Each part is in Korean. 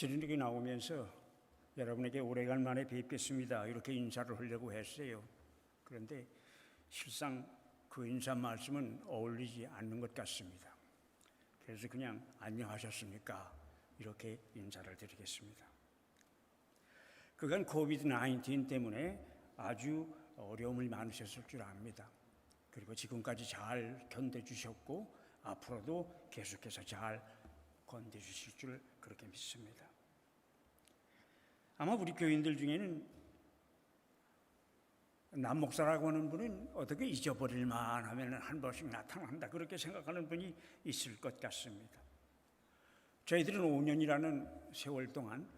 실은력이 나오면서 여러분에게 오래간만에 뵙겠습니다 이렇게 인사를 하려고 했어요. 그런데 실상 그 인사 말씀은 어울리지 않는 것 같습니다. 그래서 그냥 안녕하셨습니까 이렇게 인사를 드리겠습니다. 그간 코비드-19 때문에 아주 어려움을 많으셨을 줄 압니다. 그리고 지금까지 잘 견뎌주셨고 앞으로도 계속해서 잘 건져주실 줄 그렇게 믿습니다. 아마 우리 교인들 중에는 남 목사라고 하는 분은 어떻게 잊어버릴만 하면 한 번씩 나타난다 그렇게 생각하는 분이 있을 것 같습니다. 저희들은 5년이라는 세월 동안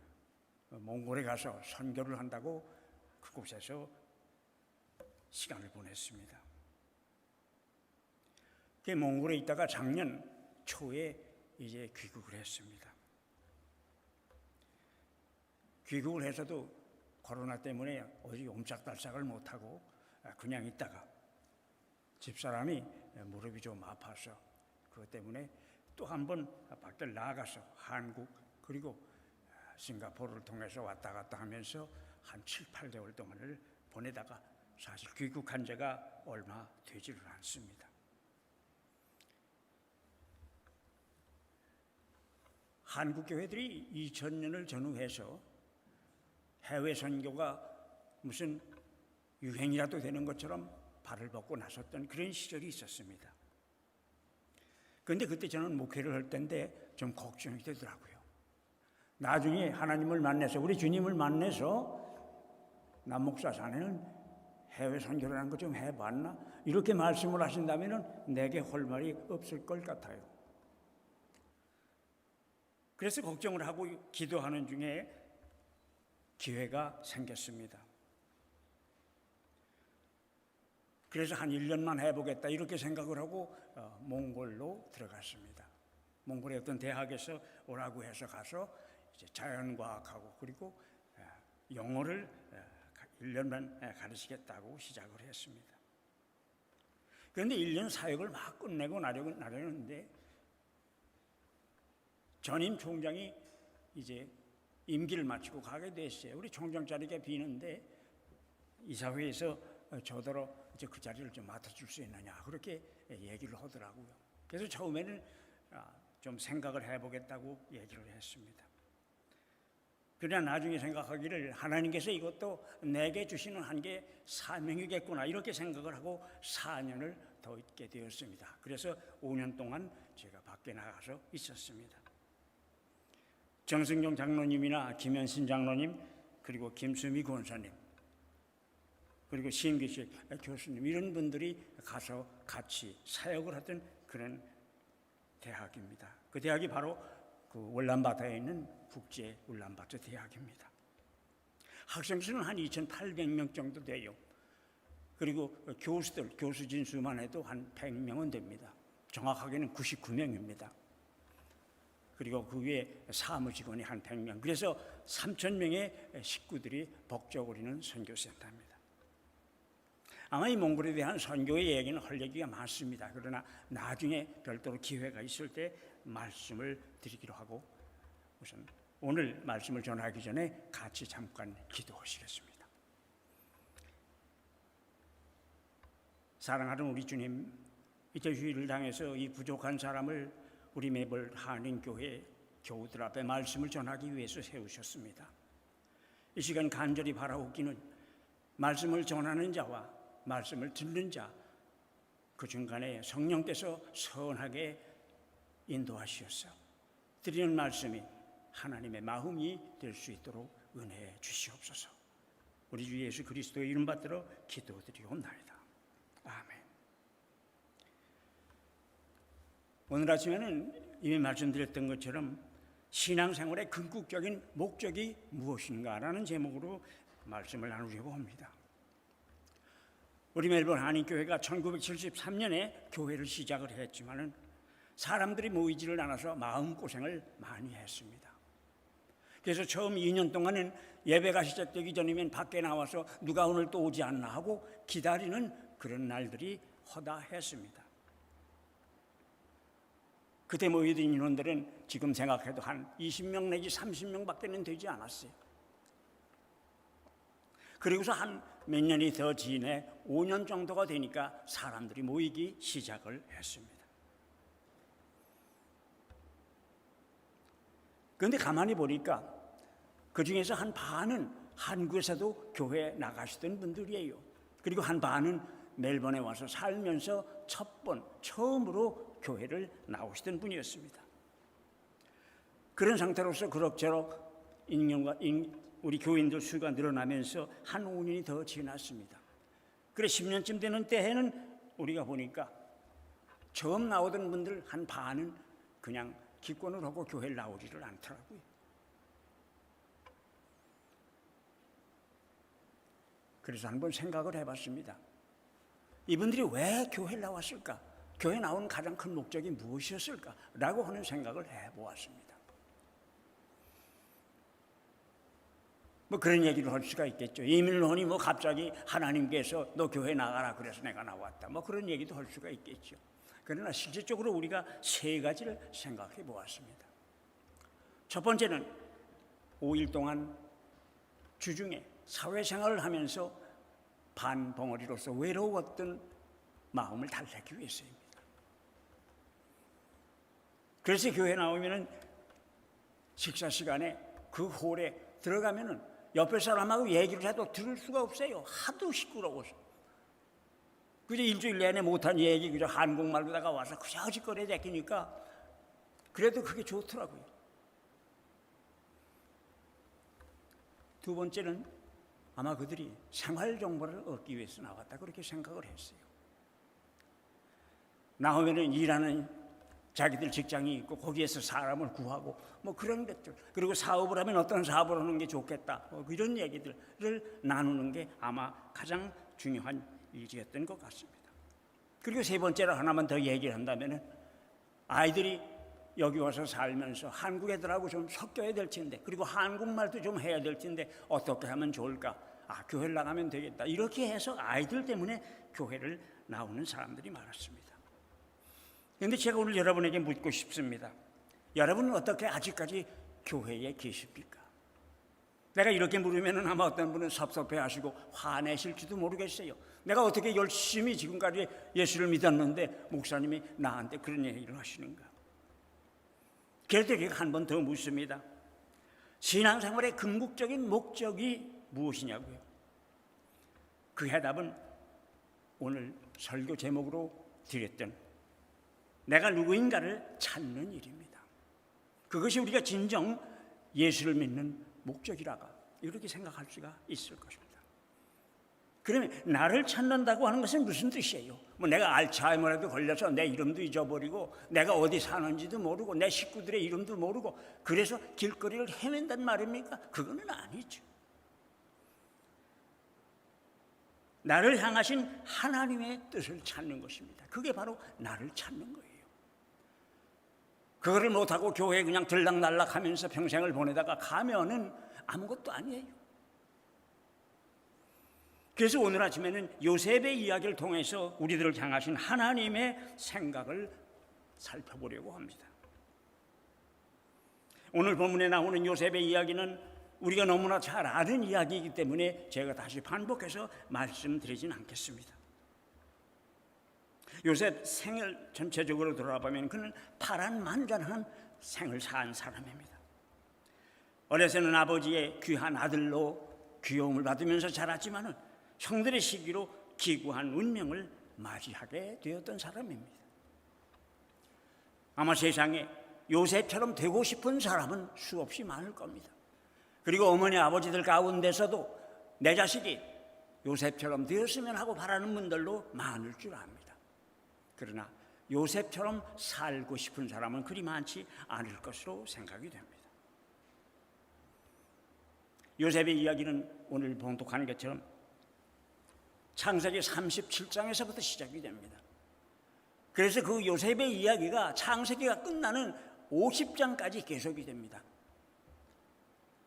몽골에 가서 선교를 한다고 그곳에서 시간을 보냈습니다. 그 몽골에 있다가 작년 초에 이제 귀국을 했습니다. 귀국을 해서도 코로나 때문에 어디 옴짝달싹을 못하고 그냥 있다가 집사람이 무릎이 좀 아파서 그것 때문에 또 한 번 밖에 나가서 한국 그리고 싱가포르를 통해서 왔다 갔다 하면서 한 7, 8개월 동안을 보내다가 사실 귀국한 지가 얼마 되지를 않습니다. 한국 교회들이 2000년을 전후해서 해외 선교가 무슨 유행이라도 되는 것처럼 발을 벗고 나섰던 그런 시절이 있었습니다. 그런데 그때 저는 목회를 할 때인데 좀 걱정이 되더라고요. 나중에 하나님을 만나서 우리 주님을 만나서 남목사 자네는 해외 선교라는 거 좀 해봤나? 이렇게 말씀을 하신다면 내게 할 말이 없을 것 같아요. 그래서 걱정을 하고 기도하는 중에 기회가 생겼습니다. 그래서 한 1년만 해보겠다 이렇게 생각을 하고 몽골로 들어갔습니다. 몽골의 어떤 대학에서 오라고 해서 가서 이제 자연과학하고 그리고 영어를 1년만 가르치겠다고 시작을 했습니다. 그런데 1년 사역을 막 끝내고 나려는데 전임 총장이 이제 임기를 마치고 가게 됐어요. 우리 총장 자리가 비는데 이사회에서 저더러 이제 그 자리를 좀 맡아줄 수 있느냐 그렇게 얘기를 하더라고요. 그래서 처음에는 좀 생각을 해보겠다고 얘기를 했습니다. 그러나 나중에 생각하기를 하나님께서 이것도 내게 주시는 한 개 사명이겠구나 이렇게 생각을 하고 4년을 더 있게 되었습니다. 그래서 5년 동안 제가 밖에 나가서 있었습니다. 정승용 장로님이나 김현신 장로님 그리고 김수미 권사님 그리고 신기식 교수님 이런 분들이 가서 같이 사역을 하던 그런 대학입니다. 그 대학이 바로 그 울란바토에 있는 국제 울란바토 대학입니다. 학생 수는 한 2,800명 정도 돼요. 그리고 교수들 교수진 수만 해도 한 100명은 됩니다. 정확하게는 99명입니다. 그리고 그 위에 사무직원이 한 100명 그래서 3,000명의 식구들이 벅적거리는 선교센터입니다. 아마 이 몽골에 대한 선교의 얘기는 할 얘기가 많습니다. 그러나 나중에 별도로 기회가 있을 때 말씀을 드리기로 하고 우선 오늘 말씀을 전하기 전에 같이 잠깐 기도하시겠습니다. 사랑하는 우리 주님, 이제 휴일을 당해서 이 부족한 사람을 우리 매벌 한인교회 교우들 앞에 말씀을 전하기 위해서 세우셨습니다. 이 시간 간절히 바라옵기는 말씀을 전하는 자와 말씀을 듣는 자, 그 중간에 성령께서 선하게 인도하시옵소서. 드리는 말씀이 하나님의 마음이 될 수 있도록 은혜해 주시옵소서. 우리 주 예수 그리스도의 이름 받들어 기도드리옵나이다. 아멘. 오늘 아침에는 이미 말씀드렸던 것처럼 신앙생활의 궁극적인 목적이 무엇인가라는 제목으로 말씀을 나누려고 합니다. 우리 멜번 한인교회가 1973년에 교회를 시작을 했지만은 사람들이 모이지를 않아서 마음고생을 많이 했습니다. 그래서 처음 2년 동안은 예배가 시작되기 전이면 밖에 나와서 누가 오늘 또 오지 않나 하고 기다리는 그런 날들이 허다했습니다. 그때 모이던 인원들은 지금 생각해도 한 20명 내지 30명밖에는 되지 않았어요. 그리고서 한 몇 년이 더 지내 5년 정도가 되니까 사람들이 모이기 시작을 했습니다. 그런데 가만히 보니까 그 중에서 한 반은 한국에서도 교회에 나가시던 분들이에요. 그리고 한 반은 멜번에 와서 살면서 처음으로 교회를 나오시던 분이었습니다. 그런 상태로서 그럭저럭 우리 교인들 수가 늘어나면서 한 5년이 더 지났습니다. 그래 10년쯤 되는 때에는 우리가 보니까 처음 나오던 분들 한 반은 그냥 기권을 하고 교회를 나오지를 않더라고요. 그래서 한번 생각을 해봤습니다. 이분들이 왜 교회를 나왔을까? 교회 나온 가장 큰 목적이 무엇이었을까? 라고 하는 생각을 해보았습니다. 뭐 그런 얘기를 할 수가 있겠죠. 이민론이 뭐 갑자기 하나님께서 너 교회 나가라 그래서 내가 나왔다. 뭐 그런 얘기도 할 수가 있겠죠. 그러나 실질적으로 우리가 세 가지를 생각해 보았습니다. 첫 번째는 5일 동안 주중에 사회생활을 하면서 반벙어리로서 외로웠던 마음을 달래기 위해서입니다. 그래서 교회 나오면은 식사 시간에 그 홀에 들어가면은 옆에 사람하고 얘기를 해도 들을 수가 없어요. 하도 시끄러워서. 그저 일주일 내내 못한 얘기 그저 한국말로다가 와서 그저 어짓거리 대끼니까 그래도 그게 좋더라고요. 두 번째는 아마 그들이 생활 정보를 얻기 위해서 나왔다 그렇게 생각을 했어요. 나오면은 일하는 자기들 직장이 있고 거기에서 사람을 구하고 뭐 그런 것들, 그리고 사업을 하면 어떤 사업을 하는 게 좋겠다 뭐 이런 얘기들을 나누는 게 아마 가장 중요한 일이었던 것 같습니다. 그리고 세 번째로 하나만 더 얘기를 한다면은 아이들이 여기 와서 살면서 한국 애들하고 좀 섞여야 될 텐데, 그리고 한국말도 좀 해야 될 텐데 어떻게 하면 좋을까? 교회를 나가면 되겠다. 이렇게 해서 아이들 때문에 교회를 나오는 사람들이 많았습니다. 그런데 제가 오늘 여러분에게 묻고 싶습니다. 여러분은 어떻게 아직까지 교회에 계십니까? 내가 이렇게 물으면 아마 어떤 분은 섭섭해하시고 화내실지도 모르겠어요. 내가 어떻게 열심히 지금까지 예수를 믿었는데 목사님이 나한테 그런 얘기를 하시는가? 그래도 제가 한 번 더 묻습니다. 신앙생활의 궁극적인 목적이 무엇이냐고요? 그 해답은 오늘 설교 제목으로 드렸던 내가 누구인가를 찾는 일입니다. 그것이 우리가 진정 예수를 믿는 목적이라가 이렇게 생각할 수가 있을 것입니다. 그러면 나를 찾는다고 하는 것은 무슨 뜻이에요? 뭐 내가 알츠하이머라도 걸려서 내 이름도 잊어버리고 내가 어디 사는지도 모르고 내 식구들의 이름도 모르고 그래서 길거리를 헤맨단 말입니까? 그거는 아니죠. 나를 향하신 하나님의 뜻을 찾는 것입니다. 그게 바로 나를 찾는 거예요. 그거를 못하고 교회에 그냥 들락날락하면서 평생을 보내다가 가면은 아무것도 아니에요. 그래서 오늘 아침에는 요셉의 이야기를 통해서 우리들을 향하신 하나님의 생각을 살펴보려고 합니다. 오늘 본문에 나오는 요셉의 이야기는 우리가 너무나 잘 아는 이야기이기 때문에 제가 다시 반복해서 말씀드리진 않겠습니다. 요셉 생을 전체적으로 돌아보면 그는 파란만장한 생을 산 사람입니다. 어려서는 아버지의 귀한 아들로 귀여움을 받으면서 자랐지만은 형들의 시기로 기구한 운명을 맞이하게 되었던 사람입니다. 아마 세상에 요셉처럼 되고 싶은 사람은 수없이 많을 겁니다. 그리고 어머니 아버지들 가운데서도 내 자식이 요셉처럼 되었으면 하고 바라는 분들도 많을 줄 압니다. 그러나 요셉처럼 살고 싶은 사람은 그리 많지 않을 것으로 생각이 됩니다. 요셉의 이야기는 오늘 봉독하는 것처럼 창세기 37장에서부터 시작이 됩니다. 그래서 그 요셉의 이야기가 창세기가 끝나는 50장까지 계속이 됩니다.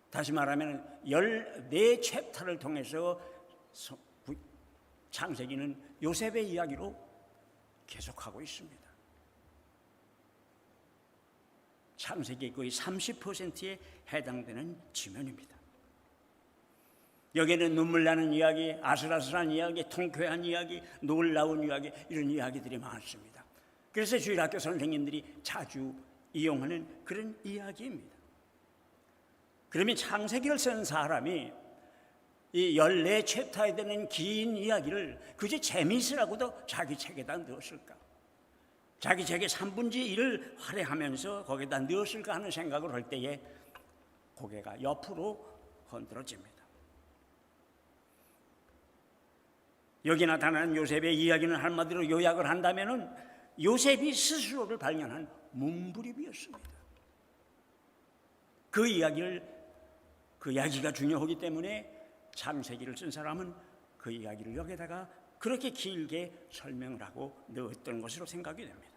다시 말하면 14챕터를 통해서 창세기는 요셉의 이야기로 계속하고 있습니다. 창세기 거의 30%에 해당되는 지면입니다. 여기에는 눈물 나는 이야기, 아슬아슬한 이야기, 통쾌한 이야기, 놀라운 이야기, 이런 이야기들이 많습니다. 그래서 주일학교 선생님들이 자주 이용하는 그런 이야기입니다. 그러면 창세기를 쓴 사람이 이 14챕터에 되는 긴 이야기를 그저 재미있으라고도 자기 책에다 넣었을까? 자기 책의 3분의 1을 할애하면서 거기다 넣었을까 하는 생각을 할 때에 고개가 옆으로 흔들어집니다. 여기 나타나는 요셉의 이야기는 한마디로 요약을 한다면은 요셉이 스스로를 발견한 문부립이었습니다. 그 이야기가 중요하기 때문에 창세기를 쓴 사람은 그 이야기를 여기다가 그렇게 길게 설명을 하고 넣었던 것으로 생각이 됩니다.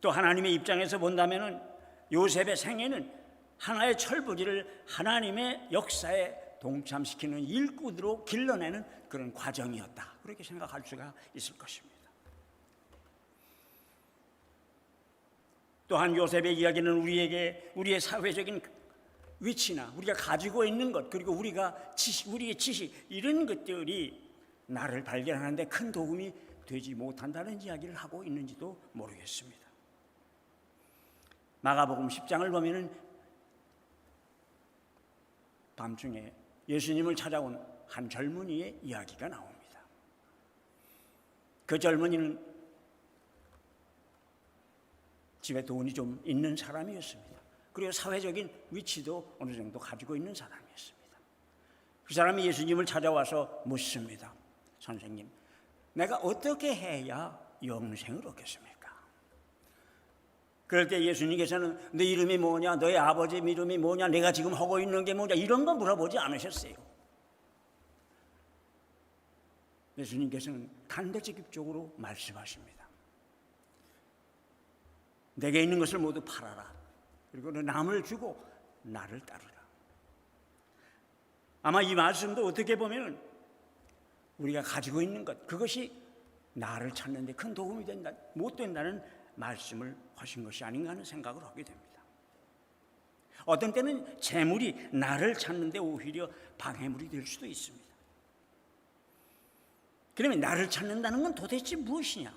또 하나님의 입장에서 본다면은 요셉의 생애는 하나의 철부지를 하나님의 역사에 동참시키는 일꾼으로 길러내는 그런 과정이었다. 그렇게 생각할 수가 있을 것입니다. 또한 요셉의 이야기는 우리에게 우리의 사회적인 위치나 우리가 가지고 있는 것, 그리고 우리의 지식 이런 것들이 나를 발견하는 데 큰 도움이 되지 못한다는 이야기를 하고 있는지도 모르겠습니다. 마가복음 10장을 보면은 밤중에 예수님을 찾아온 한 젊은이의 이야기가 나옵니다. 그 젊은이는 집에 돈이 좀 있는 사람이었습니다. 그리고 사회적인 위치도 어느 정도 가지고 있는 사람이었습니다. 그 사람이 예수님을 찾아와서 묻습니다. 선생님, 내가 어떻게 해야 영생을 얻겠습니까? 그럴 때 예수님께서는 너 이름이 뭐냐, 너의 아버지 이름이 뭐냐, 내가 지금 하고 있는 게 뭐냐, 이런 거 물어보지 않으셨어요. 예수님께서는 단도직입적으로 말씀하십니다. 내게 있는 것을 모두 팔아라. 그리고 너 남을 주고 나를 따르라. 아마 이 말씀도 어떻게 보면 우리가 가지고 있는 것, 그것이 나를 찾는 데 큰 도움이 못 된다는 말씀을 하신 것이 아닌가 하는 생각을 하게 됩니다. 어떤 때는 재물이 나를 찾는 데 오히려 방해물이 될 수도 있습니다. 그러면 나를 찾는다는 건 도대체 무엇이냐?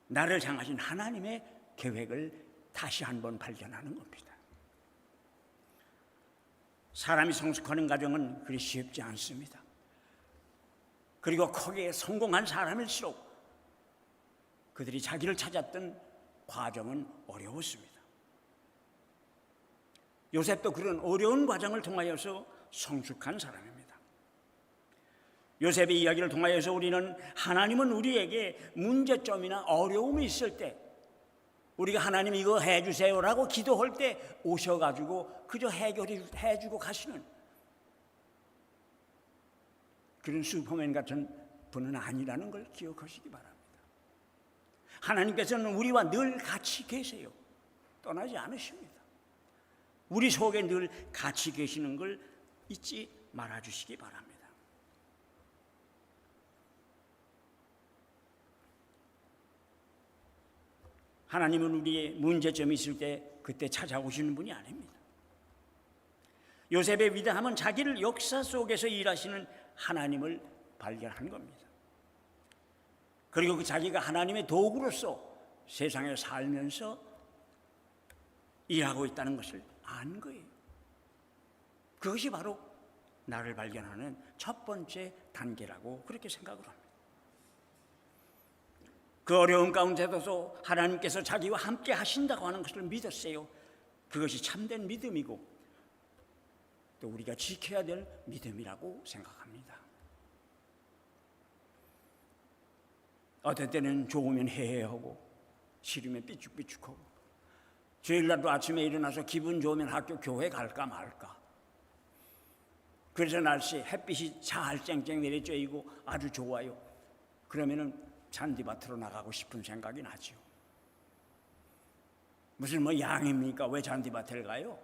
나를 향하신 하나님의 계획을 다시 한번 발견하는 겁니다. 사람이 성숙하는 과정은 그리 쉽지 않습니다. 그리고 거기에 성공한 사람일수록 그들이 자기를 찾았던 과정은 어려웠습니다. 요셉도 그런 어려운 과정을 통하여서 성숙한 사람입니다. 요셉의 이야기를 통하여서 우리는 하나님은 우리에게 문제점이나 어려움이 있을 때 우리가 하나님 이거 해주세요라고 기도할 때 오셔가지고 그저 해주고 가시는 그런 슈퍼맨 같은 분은 아니라는 걸 기억하시기 바랍니다. 하나님께서는 우리와 늘 같이 계세요. 떠나지 않으십니다. 우리 속에 늘 같이 계시는 걸 잊지 말아주시기 바랍니다. 하나님은 우리의 문제점이 있을 때 그때 찾아오시는 분이 아닙니다. 요셉의 위대함은 자기를 역사 속에서 일하시는 하나님을 발견한 겁니다. 그리고 그 자기가 하나님의 도구로서 세상에 살면서 일하고 있다는 것을 안 거예요. 그것이 바로 나를 발견하는 첫 번째 단계라고 그렇게 생각을 합니다. 그 어려운 가운데서도 하나님께서 자기와 함께 하신다고 하는 것을 믿었어요. 그것이 참된 믿음이고 또 우리가 지켜야 될 믿음이라고 생각합니다. 어떨 때는 좋으면 해해하고 싫으면 삐죽삐죽하고 주일날도 아침에 일어나서 기분 좋으면 학교 교회 갈까 말까. 그래서 날씨 햇빛이 잘 쨍쨍 내리쬐이고 아주 좋아요. 그러면은 잔디밭으로 나가고 싶은 생각이 나죠. 무슨 양입니까? 왜 잔디밭을 가요?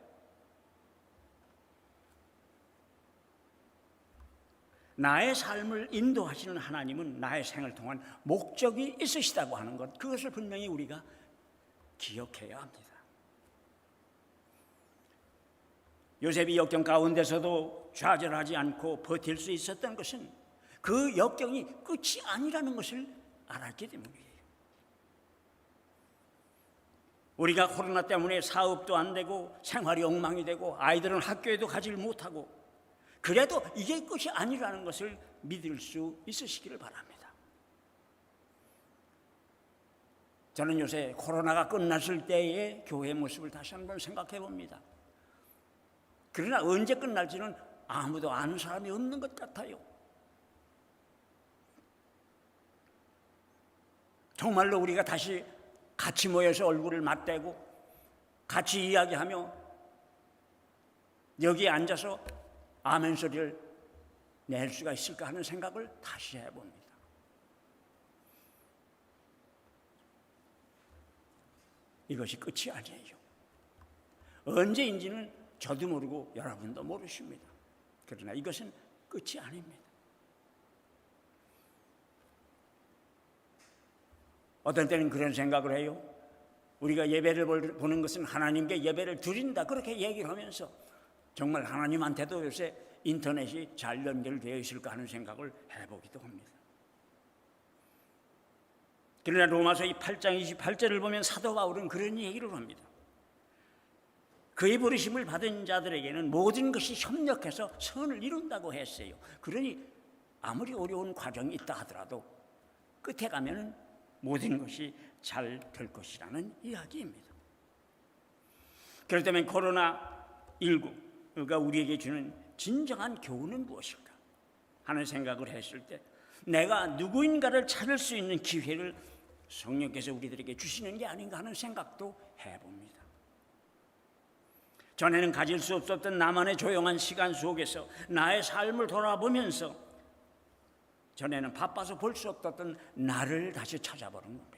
나의 삶을 인도하시는 하나님은 나의 생을 통한 목적이 있으시다고 하는 것, 그것을 분명히 우리가 기억해야 합니다. 요셉이 역경 가운데서도 좌절하지 않고 버틸 수 있었던 것은 그 역경이 끝이 아니라는 것을 알았기 때문이에요. 우리가 코로나 때문에 사업도 안 되고 생활이 엉망이 되고 아이들은 학교에도 가지 못하고, 그래도 이게 끝이 아니라는 것을 믿을 수 있으시기를 바랍니다. 저는 요새 코로나가 끝났을 때의 교회의 모습을 다시 한번 생각해 봅니다. 그러나 언제 끝날지는 아무도 아는 사람이 없는 것 같아요. 정말로 우리가 다시 같이 모여서 얼굴을 맞대고 같이 이야기하며 여기에 앉아서 아멘 소리를 낼 수가 있을까 하는 생각을 다시 해봅니다. 이것이 끝이 아니에요. 언제인지는 저도 모르고 여러분도 모르십니다. 그러나 이것은 끝이 아닙니다. 어떤 때는 그런 생각을 해요. 우리가 예배를 보는 것은 하나님께 예배를 드린다, 그렇게 얘기를 하면서 정말 하나님한테도 요새 인터넷이 잘 연결되어 있을까 하는 생각을 해보기도 합니다. 그러나 로마서 8장 28절을 보면 사도 바울은 그런 얘기를 합니다. 그의 부르심을 받은 자들에게는 모든 것이 협력해서 선을 이룬다고 했어요. 그러니 아무리 어려운 과정이 있다 하더라도 끝에 가면은 모든 것이 잘 될 것이라는 이야기입니다. 그렇기 때문에 코로나19가 우리에게 주는 진정한 교훈은 무엇일까 하는 생각을 했을 때, 내가 누구인가를 찾을 수 있는 기회를 성령께서 우리들에게 주시는 게 아닌가 하는 생각도 해봅니다. 전에는 가질 수 없었던 나만의 조용한 시간 속에서 나의 삶을 돌아보면서 전에는 바빠서 볼 수 없었던 나를 다시 찾아보는 겁니다.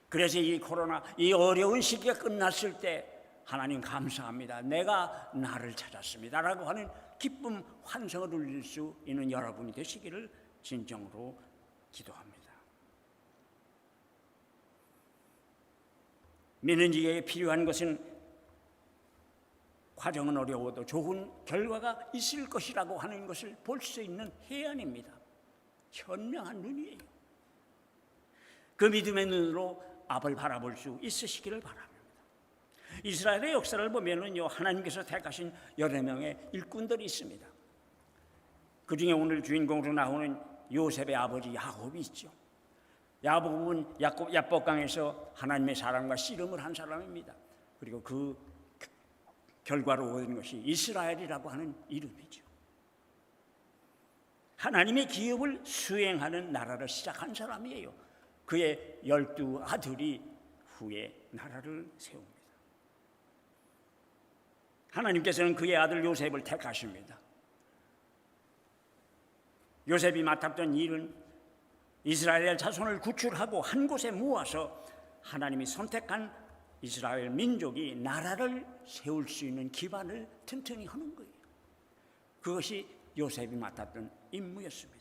그래서 이 코로나, 이 어려운 시기가 끝났을 때 하나님 감사합니다, 내가 나를 찾았습니다 라고 하는 기쁨, 환성을 울릴 수 있는 여러분이 되시기를 진정으로 기도합니다. 믿는 이에게 필요한 것은 과정은 어려워도 좋은 결과가 있을 것이라고 하는 것을 볼 수 있는 해안입니다. 현명한 눈이에요. 그 믿음의 눈으로 앞을 바라볼 수 있으시기를 바랍니다. 이스라엘의 역사를 보면은요, 하나님께서 택하신 여러 명의 일꾼들이 있습니다. 그 중에 오늘 주인공으로 나오는 요셉의 아버지 야곱이 있죠. 야곱은 야복강에서 하나님의 사랑과 씨름을 한 사람입니다. 그리고 그 결과로 얻은 것이 이스라엘이라고 하는 이름이죠. 하나님의 기업을 수행하는 나라를 시작한 사람이에요. 그의 12 아들이 후에 나라를 세웁니다. 하나님께서는 그의 아들 요셉을 택하십니다. 요셉이 맡았던 일은 이스라엘 자손을 구출하고 한 곳에 모아서 하나님이 선택한 이스라엘 민족이 나라를 세울 수 있는 기반을 튼튼히 하는 거예요. 그것이 요셉이 맡았던 임무였습니다.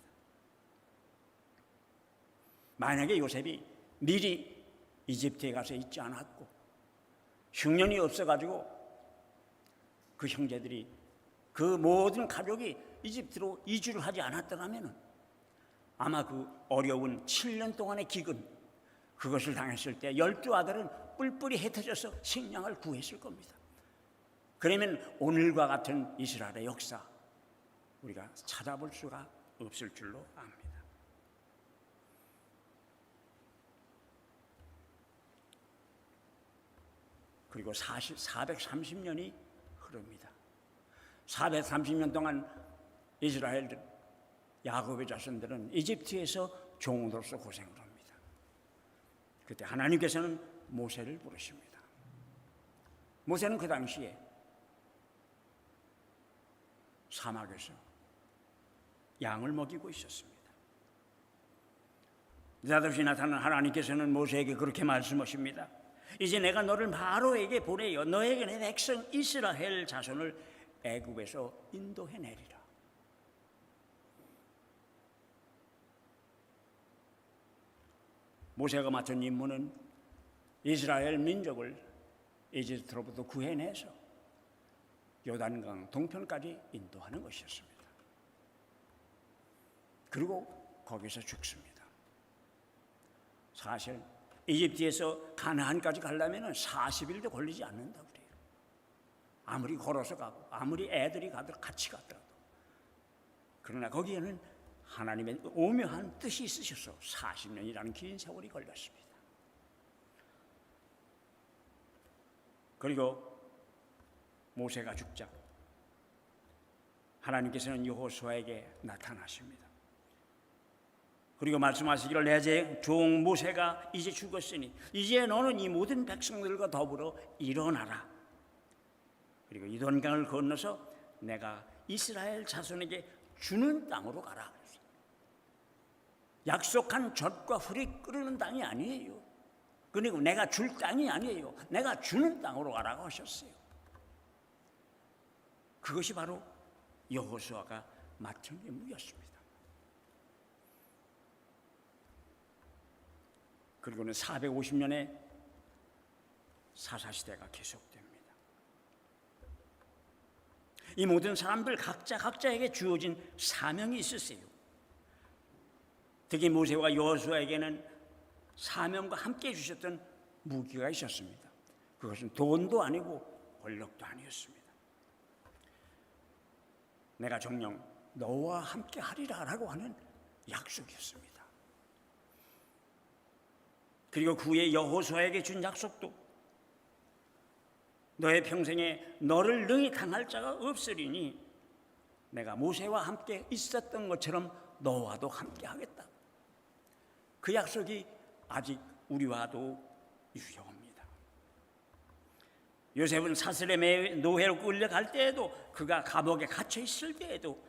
만약에 요셉이 미리 이집트에 가서 있지 않았고 흉년이 없어가지고 그 형제들이, 그 모든 가족이 이집트로 이주를 하지 않았더라면 아마 그 어려운 7년 동안의 기근, 그것을 당했을 때 12 아들은 뿔뿔이 흩어져서 식량을 구했을 겁니다. 그러면 오늘과 같은 이스라엘의 역사 우리가 찾아볼 수가 없을 줄로 압니다. 그리고 430년이 흐릅니다. 430년 동안 이스라엘들, 야곱의 자손들은 이집트에서 종으로서 고생을 합니다. 그때 하나님께서는 모세를 부르십니다. 모세는 그 당시에 사막에서 양을 먹이고 있었습니다. 느닷없이 나타난 하나님께서는 모세에게 그렇게 말씀하십니다. 이제 내가 너를 바로에게 보내어 너에게 내 백성 이스라엘 자손을 애굽에서 인도해내리라. 모세가 맡은 임무는 이스라엘 민족을 이집트로부터 구해내서 요단강 동편까지 인도하는 것이었습니다. 그리고 거기서 죽습니다. 사실 이집트에서 가나안까지 가려면 40일도 걸리지 않는다고 그래요. 아무리 걸어서 가고 아무리 애들이 같이 가더라도. 그러나 거기에는 하나님의 오묘한 뜻이 있으셔서 40년이라는 긴 세월이 걸렸습니다. 그리고 모세가 죽자 하나님께서는 여호수아에게 나타나십니다. 그리고 말씀하시기를 내 종 모세가 이제 죽었으니 이제 너는 이 모든 백성들과 더불어 일어나라. 그리고 이돈강을 건너서 내가 이스라엘 자손에게 주는 땅으로 가라. 약속한 젖과 꿀이 끓는 땅이 아니에요. 그리고 내가 줄 땅이 아니에요. 내가 주는 땅으로 가라고 하셨어요. 그것이 바로 여호수아가 맡은 임무였습니다. 그리고는 450년의 사사시대가 계속됩니다. 이 모든 사람들 각자에게 주어진 사명이 있었어요. 특히 모세와 여호수아에게는 사명과 함께 주셨던 무기가 있었습니다. 그것은 돈도 아니고 권력도 아니었습니다. 내가 정녕 너와 함께 하리라 라고 하는 약속이었습니다. 그리고 그 후에 여호수아에게 준 약속도 너의 평생에 너를 능히 당할 자가 없으리니 내가 모세와 함께 있었던 것처럼 너와도 함께 하겠다. 그 약속이 아직 우리와도 유효합니다. 요셉은 사슬의 노예로 끌려갈 때에도 그가 감옥에 갇혀 있을 때에도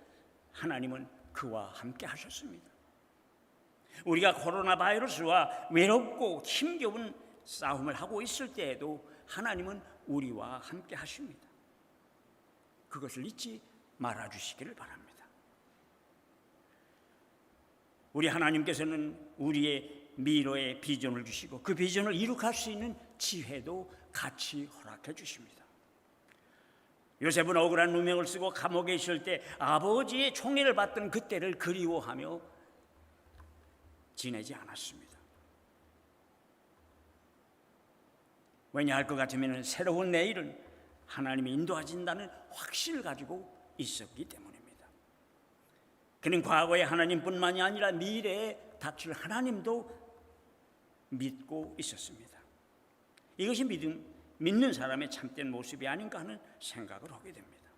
하나님은 그와 함께 하셨습니다. 우리가 코로나 바이러스와 외롭고 힘겨운 싸움을 하고 있을 때에도 하나님은 우리와 함께 하십니다. 그것을 잊지 말아주시기를 바랍니다. 우리 하나님께서는 우리의 미래의 비전을 주시고 그 비전을 이룩할 수 있는 지혜도 같이 허락해 주십니다. 요셉은 억울한 누명을 쓰고 감옥에 있을 때 아버지의 총애를 받던 그때를 그리워하며 지내지 않았습니다. 왜냐할 것 같으면 새로운 내일은 하나님이 인도하신다는 확신을 가지고 있었기 때문입니다. 그는 과거의 하나님뿐만이 아니라 미래에 닥칠 하나님도 믿고 있었습니다. 이것이 믿는 사람의 참된 모습이 아닌가 하는 생각을 하게 됩니다.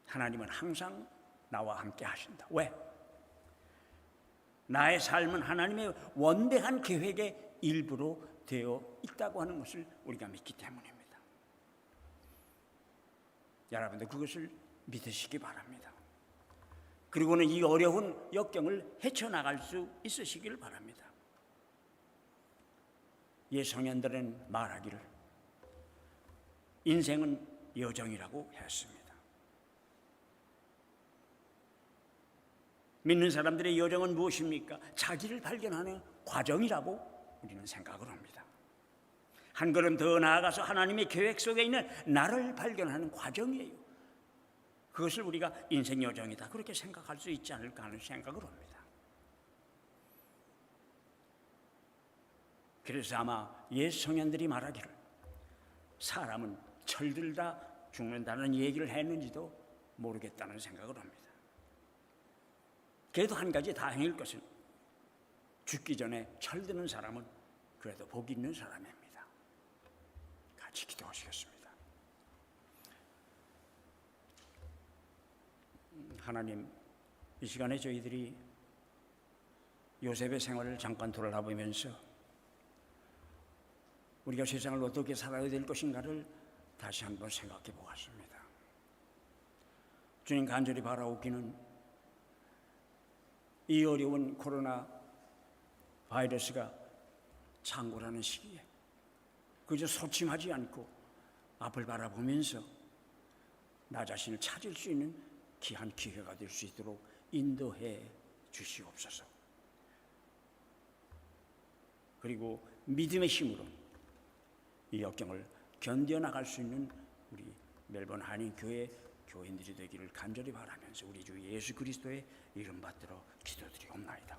하나님은 항상 나와 함께 하신다. 왜? 나의 삶은 하나님의 원대한 계획의 일부로 되어 있다고 하는 것을 우리가 믿기 때문입니다. 여러분들 그것을 믿으시기 바랍니다. 그리고는 이 어려운 역경을 헤쳐나갈 수 있으시길 바랍니다. 옛 성현들은 말하기를 인생은 여정이라고 했습니다. 믿는 사람들의 여정은 무엇입니까? 자기를 발견하는 과정이라고 우리는 생각을 합니다. 한 걸음 더 나아가서 하나님의 계획 속에 있는 나를 발견하는 과정이에요. 그것을 우리가 인생 여정이다 그렇게 생각할 수 있지 않을까 하는 생각을 합니다. 그래서 아마 옛 성현들이 말하기를 사람은 철들다 죽는다는 얘기를 했는지도 모르겠다는 생각을 합니다. 그래도 한 가지 다행일 것은 죽기 전에 철드는 사람은 그래도 복 있는 사람입니다. 같이 기도하시겠습니다. 하나님, 이 시간에 저희들이 요셉의 생활을 잠깐 돌아보면서 우리가 세상을 어떻게 살아야 될 것인가를 다시 한번 생각해 보았습니다. 주님, 간절히 바라오기는 이 어려운 코로나 바이러스가 창궐하는 시기에 그저 소침하지 않고 앞을 바라보면서 나 자신을 찾을 수 있는 귀한 기회가 될 수 있도록 인도해 주시옵소서. 그리고 믿음의 힘으로 이 역경을 견뎌나갈 수 있는 우리 멜번 한인교회 교인들이 되기를 간절히 바라면서 우리 주 예수 그리스도의 이름 받들어 기도드리옵나이다.